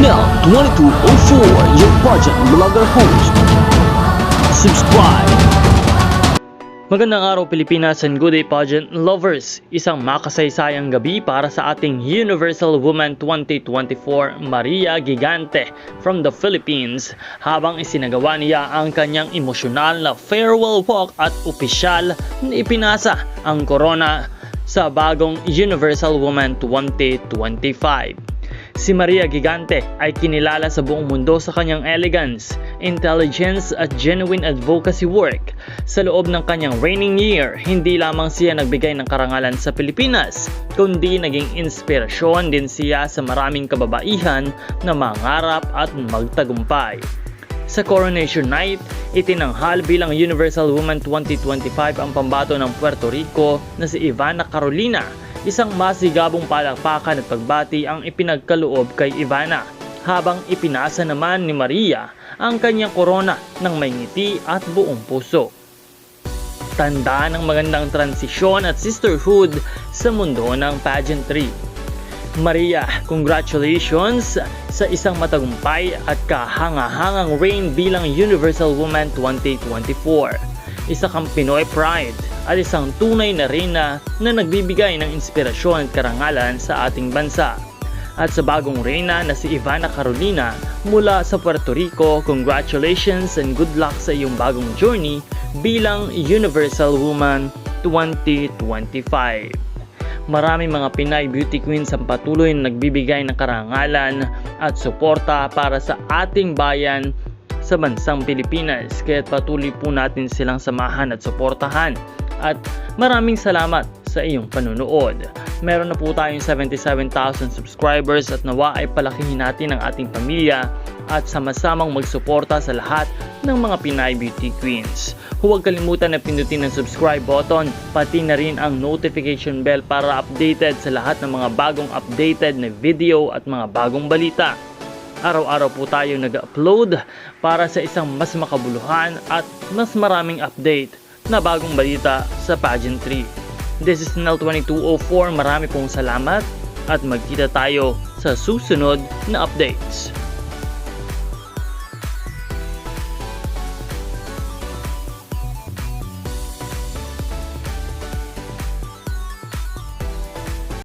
SNL2204, your pageant vlogger host. Subscribe! Magandang araw Pilipinas and good day pageant lovers! Isang makasaysayang gabi para sa ating Universal Woman 2024 Maria Gigante from the Philippines habang isinagawa niya ang kanyang emosyonal na farewell walk at opisyal na ipinasa ang corona sa bagong Universal Woman 2025. Si Maria Gigante ay kinilala sa buong mundo sa kanyang elegance, intelligence at genuine advocacy work. Sa loob ng kanyang reigning year, hindi lamang siya nagbigay ng karangalan sa Pilipinas, kundi naging inspirasyon din siya sa maraming kababaihan na mangarap at magtagumpay. Sa Coronation Night, itinanghal bilang Universal Woman 2025 ang pambato ng Puerto Rico na si Ivana Carolina. Isang masigabong palakpakan at pagbati ang ipinagkaloob kay Ivana, habang ipinasa naman ni Maria ang kanyang korona ng may ngiti at buong puso. Tanda ng magandang transisyon at sisterhood sa mundo ng pageantry. Maria, congratulations sa isang matagumpay at kahanga-hangang reign bilang Universal Woman 2024. Isa kang Pinoy pride at isang tunay na reyna na nagbibigay ng inspirasyon at karangalan sa ating bansa. At sa bagong reyna na si Ivana Carolina mula sa Puerto Rico, congratulations and good luck sa iyong bagong journey bilang Universal Woman 2025. Maraming mga Pinay beauty queens ang patuloy na nagbibigay ng karangalan at suporta para sa ating bayan sa bansang Pilipinas, kaya patuloy po natin silang samahan at suportahan. At maraming salamat sa iyong panunood. Meron na po tayong 77,000 subscribers at nawa ay palakihin natin ang ating pamilya at sama-samang magsuporta sa lahat ng mga Pinay beauty queens. Huwag kalimutan na pindutin ang subscribe button, pati na rin ang notification bell para updated sa lahat ng mga bagong updated na video at mga bagong balita. Araw-araw po tayo nag-upload para sa isang mas makabuluhan at mas maraming update na bagong balita sa pageantry. This is SNL2204, marami pong salamat at magkita tayo sa susunod na updates.